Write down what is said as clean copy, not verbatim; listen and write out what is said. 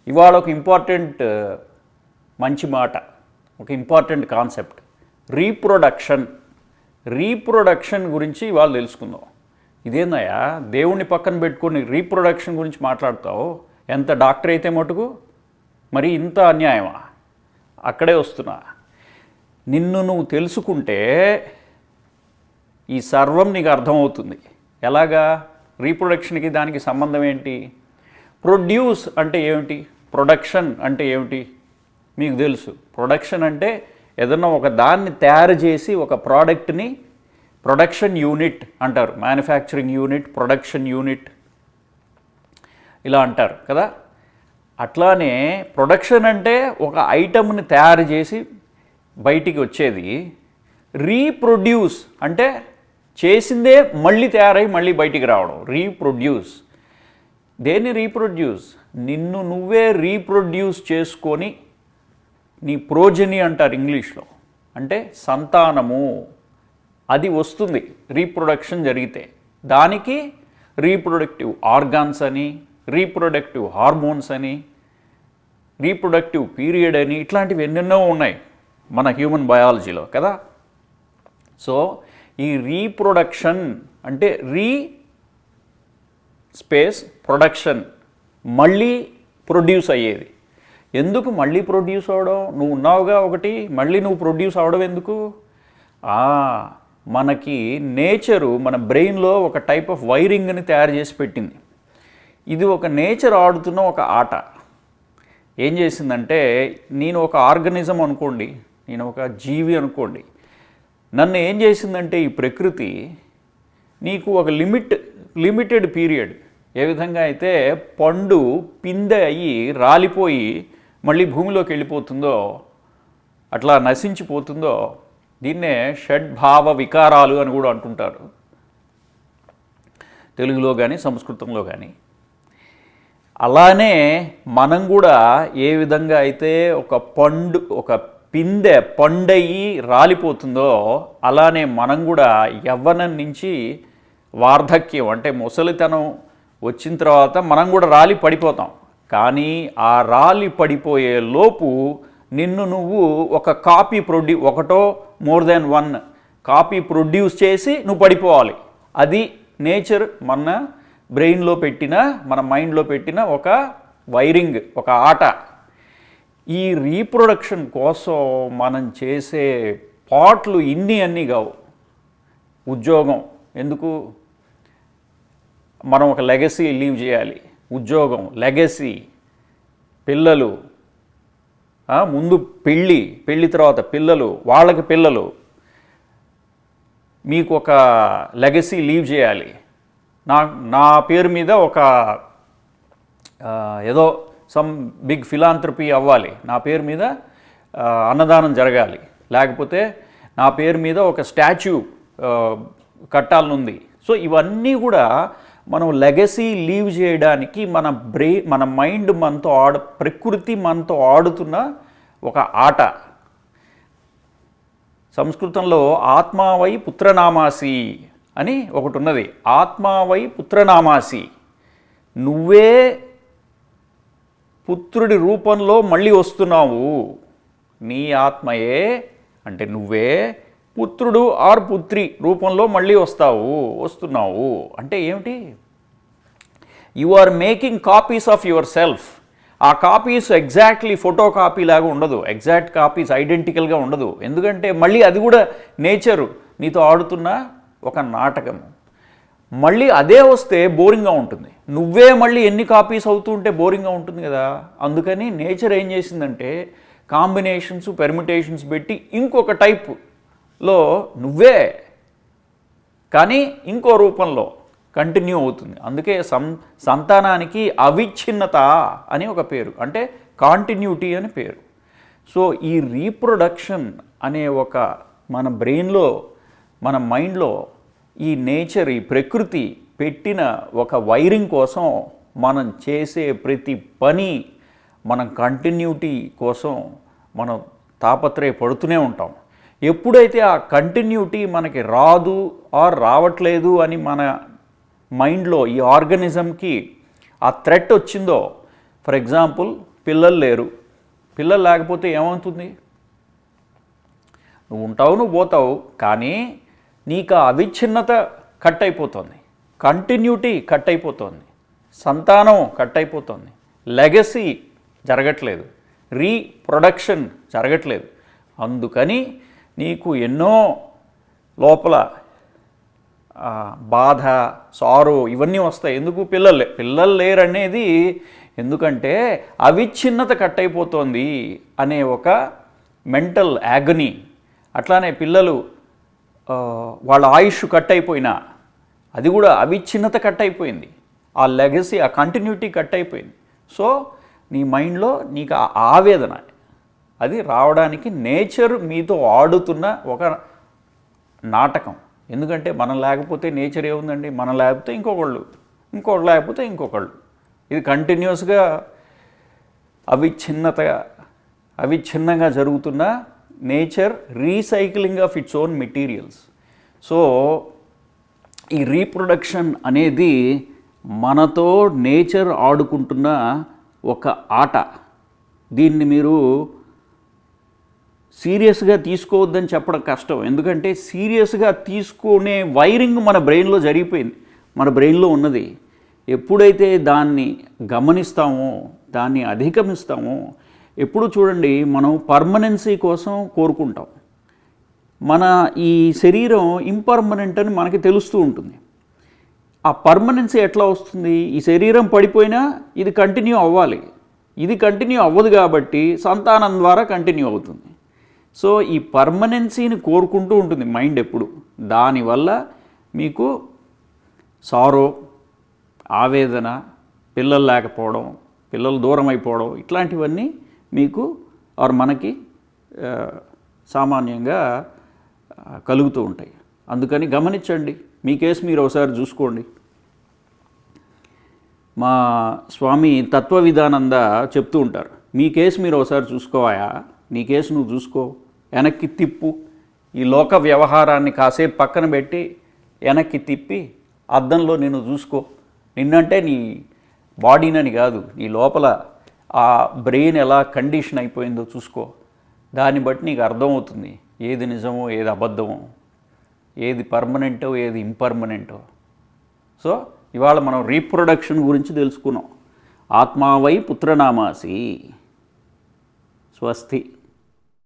ఇవాళ ఒక ఇంపార్టెంట్ మంచి మాట, ఒక ఇంపార్టెంట్ కాన్సెప్ట్ రీప్రొడక్షన్ గురించి ఇవాళ తెలుసుకుందాం. ఇదేందయ్యా దేవుణ్ణి పక్కన పెట్టుకొని రీప్రొడక్షన్ గురించి మాట్లాడతావు, ఎంత డాక్టర్ అయితే మటుకు మరి ఇంత అన్యాయమా? అక్కడే వస్తున్నా. నిన్ను నువ్వు తెలుసుకుంటే ఈ సర్వం నీకు అర్థమవుతుంది. ఎలాగా? రీప్రొడక్షన్కి దానికి సంబంధం ఏంటి? ప్రొడ్యూస్ అంటే ఏమిటి, ప్రొడక్షన్ అంటే ఏమిటి మీకు తెలుసు. ప్రొడక్షన్ అంటే ఏదన్నా ఒక దాన్ని తయారు చేసి ఒక ప్రోడక్ట్ని ప్రొడక్షన్ యూనిట్ అంటారు. మ్యానుఫ్యాక్చరింగ్ యూనిట్, ప్రొడక్షన్ యూనిట్ ఇలా అంటారు కదా. అట్లానే ప్రొడక్షన్ అంటే ఒక ఐటమ్ని తయారు చేసి బయటికి వచ్చేది. రీప్రొడ్యూస్ అంటే చేసిందే మళ్ళీ తయారై మళ్ళీ బయటికి రావడం, రీప్రొడ్యూస్. దేన్ని రీప్రొడ్యూస్? నిన్ను నువ్వే రీప్రొడ్యూస్ చేసుకొని నీ ప్రోజని అంటారు ఇంగ్లీష్లో, అంటే సంతానము. అది వస్తుంది రీప్రొడక్షన్ జరిగితే. దానికి రీప్రొడక్టివ్ ఆర్గాన్స్ అని, రీప్రొడక్టివ్ హార్మోన్స్ అని, రీప్రొడక్టివ్ పీరియడ్ అని, ఇట్లాంటివి ఎన్నెన్నో ఉన్నాయి మన హ్యూమన్ బయాలజీలో కదా. సో ఈ రీప్రొడక్షన్ అంటే స్పేస్ ప్రొడక్షన్, మళ్ళీ ప్రొడ్యూస్ అయ్యేది. ఎందుకు మళ్ళీ ప్రొడ్యూస్ అవ్వడం? నువ్వు ఉన్నావుగా ఒకటి, మళ్ళీ నువ్వు ప్రొడ్యూస్ అవ్వడం ఎందుకు? మనకి నేచరు మన బ్రెయిన్లో ఒక టైప్ ఆఫ్ వైరింగ్ని తయారు చేసి పెట్టింది. ఇది ఒక నేచర్ ఆడుతున్న ఒక ఆట. ఏం చేసిందంటే, నేను ఒక ఆర్గనిజం అనుకోండి, నేను ఒక జీవి అనుకోండి, నన్ను ఏం చేసిందంటే ఈ ప్రకృతి నీకు ఒక లిమిటెడ్ పీరియడ్, ఏ విధంగా అయితే పండు పిందె అయ్యి రాలిపోయి మళ్ళీ భూమిలోకి వెళ్ళిపోతుందో, అట్లా నశించిపోతుందో, దీన్నే షడ్భావ వికారాలు అని కూడా అంటుంటారు తెలుగులో కానీ సంస్కృతంలో కానీ. అలానే మనం కూడా ఏ విధంగా అయితే ఒక పిందె పండయి రాలిపోతుందో, అలానే మనం కూడా యవ్వనం నుంచి వార్ధక్యం అంటే ముసలితనం వచ్చిన తర్వాత మనం కూడా రాలి పడిపోతాం. కానీ ఆ రాలి పడిపోయే లోపు నిన్ను నువ్వు ఒక కాపీ ఒకటో more than one copy produce చేసి నువ్వు పడిపోవాలి. అది నేచర్ మన బ్రెయిన్లో పెట్టిన, మన మైండ్లో పెట్టిన ఒక వైరింగ్, ఒక ఆట. ఈ రీప్రొడక్షన్ కోసం మనం చేసే పాట్లు అన్నీ కావు. ఉద్యోగం ఎందుకు? మనం ఒక లెగసీ లీవ్ చేయాలి. ఉద్యోగం, లెగసీ, పిల్లలు, ముందు పెళ్ళి తర్వాత పిల్లలు, వాళ్ళకి పిల్లలు, మీకు ఒక లెగసీ లీవ్ చేయాలి. నా పేరు మీద ఒక ఏదో సమ్ బిగ్ ఫిలాంథ్రపీ అవ్వాలి, నా పేరు మీద అన్నదానం జరగాలి, లేకపోతే నా పేరు మీద ఒక స్టాచ్యూ కట్టాలనుంది. సో ఇవన్నీ కూడా మనం లెగసీ లీవ్ చేయడానికి మన మైండ్ ప్రకృతి మనతో ఆడుతున్న ఒక ఆట. సంస్కృతంలో ఆత్మావై పుత్రనామాసి అని ఒకటి ఉన్నది. ఆత్మావై పుత్రనామాసి, నువ్వే పుత్రుడి రూపంలో మళ్ళీ వస్తున్నావు. నీ ఆత్మయే అంటే నువ్వే పుత్రుడు ఆర్ పుత్రి రూపంలో మళ్ళీ వస్తున్నావు. అంటే ఏమిటి? You are making copies of your self. ఆ కాపీస్ ఎగ్జాక్ట్లీ ఫోటో కాపీ లాగా ఉండదు, ఎగ్జాక్ట్ కాపీస్ ఐడెంటికల్గా ఉండదు. ఎందుకంటే మళ్ళీ అది కూడా నేచరు నీతో ఆడుతున్న ఒక నాటకము. మళ్ళీ అదే వస్తే బోరింగ్గా ఉంటుంది. నువ్వే మళ్ళీ ఎన్ని కాపీస్ అవుతూ ఉంటే బోరింగ్గా ఉంటుంది కదా. అందుకని నేచర్ ఏం చేసిందంటే కాంబినేషన్స్, పెర్మిటేషన్స్ పెట్టి ఇంకొక టైప్లో నువ్వే కానీ ఇంకో రూపంలో కంటిన్యూ అవుతుంది. అందుకే సంతానానికి అవిచ్ఛిన్నత అని ఒక పేరు, అంటే కాంటిన్యూటీ అని పేరు. సో ఈ రీప్రొడక్షన్ అనే ఒక మన బ్రెయిన్లో, మన మైండ్లో ఈ నేచర్, ఈ ప్రకృతి పెట్టిన ఒక వైరింగ్ కోసం మనం చేసే ప్రతి పని, మనం కంటిన్యూటీ కోసం మనం తాపత్రయపడుతూనే ఉంటాం. ఎప్పుడైతే ఆ కంటిన్యూటీ మనకి రాదు ఆర్ రావట్లేదు అని మన మైండ్లో ఈ ఆర్గనిజంకి ఆ థ్రెట్ వచ్చిందో, ఫర్ ఎగ్జాంపుల్ పిల్లలు లేరు. పిల్లలు లేకపోతే ఏమవుతుంది? నువ్వు ఉంటావు, నువ్వు పోతావు, కానీ నీకు ఆ అవిచ్ఛిన్నత కట్ అయిపోతుంది, కంటిన్యూటీ కట్ అయిపోతుంది, సంతానం కట్ అయిపోతుంది, లెగసీ జరగట్లేదు, రీప్రొడక్షన్ జరగట్లేదు. అందుకని నీకు ఎన్నో లోపల బాధ, సారో ఇవన్నీ వస్తాయి. ఎందుకు? పిల్లలు లేరనేది ఎందుకంటే అవిచ్ఛిన్నత కట్ అయిపోతుంది అనే ఒక మెంటల్ యాగనీ. అట్లానే పిల్లలు వాళ్ళ ఆయుష్ కట్ అయిపోయినా అది కూడా అవిచ్ఛిన్నత కట్ అయిపోయింది, ఆ లెగసీ, ఆ కంటిన్యూటీ కట్ అయిపోయింది. సో నీ మైండ్లో నీకు ఆ ఆవేదన అది రావడానికి నేచర్ మీతో ఆడుతున్న ఒక నాటకం. ఎందుకంటే మనం లేకపోతే నేచర్ ఏముందండి? మనం లేకపోతే ఇంకొకళ్ళు లేకపోతే ఇంకొకళ్ళు. ఇది కంటిన్యూస్గా అవిచ్ఛిన్నంగా జరుగుతున్న nature recycling of its own materials. So ఈ రీప్రొడక్షన్ అనేది మనతో నేచర్ ఆడుకుంటున్న ఒక ఆట. దీన్ని మీరు సీరియస్గా తీసుకోవద్దని చెప్పడం కష్టం. ఎందుకంటే సీరియస్గా తీసుకునే వైరింగ్ మన బ్రెయిన్లో జరిగిపోయింది, మన బ్రెయిన్లో ఉన్నది. ఎప్పుడైతే దాన్ని గమనిస్తామో, దాన్ని అధిగమిస్తామో, ఎప్పుడు చూడండి మనం పర్మనెన్సీ కోసం కోరుకుంటాం. మన ఈ శరీరం ఇంపర్మనెంట్ అని మనకి తెలుస్తూ ఉంటుంది. ఆ పర్మనెన్సీ ఎట్లా వస్తుంది? ఈ శరీరం పడిపోయినా ఇది కంటిన్యూ అవ్వాలి. ఇది కంటిన్యూ అవ్వదు కాబట్టి సంతానం ద్వారా కంటిన్యూ అవుతుంది. సో ఈ పర్మనెన్సీని కోరుకుంటూ ఉంటుంది మైండ్ ఎప్పుడు. దానివల్ల మీకు సారో, ఆవేదన, పిల్లలు లేకపోవడం, పిల్లలు దూరం అయిపోవడం, ఇట్లాంటివన్నీ మీకు మనకి సామాన్యంగా కలుగుతూ ఉంటాయి. అందుకని గమనించండి, మీ కేసు మీరు ఒకసారి చూసుకోండి. మా స్వామి తత్వ విధానంద చెప్తూ ఉంటారు, మీ కేసు మీరు ఒకసారి చూసుకోవాయా, నీ కేసు నువ్వు చూసుకో, వెనక్కి తిప్పు, ఈ లోక వ్యవహారాన్ని కాసేపు పక్కన పెట్టి వెనక్కి తిప్పి అద్దంలో నేను చూసుకో. నిన్నంటే నీ బాడీనని కాదు, నీ లోపల ఆ బ్రెయిన్ ఎలా కండిషన్ అయిపోయిందో చూసుకో. దాన్ని బట్టి నీకు అర్థమవుతుంది ఏది నిజమో, ఏది అబద్ధమో, ఏది పర్మనెంటో, ఏది ఇంపర్మనెంటో. సో ఇవాళ మనం రీప్రొడక్షన్ గురించి తెలుసుకున్నాం. ఆత్మావై పుత్రనామాసి. స్వస్తి.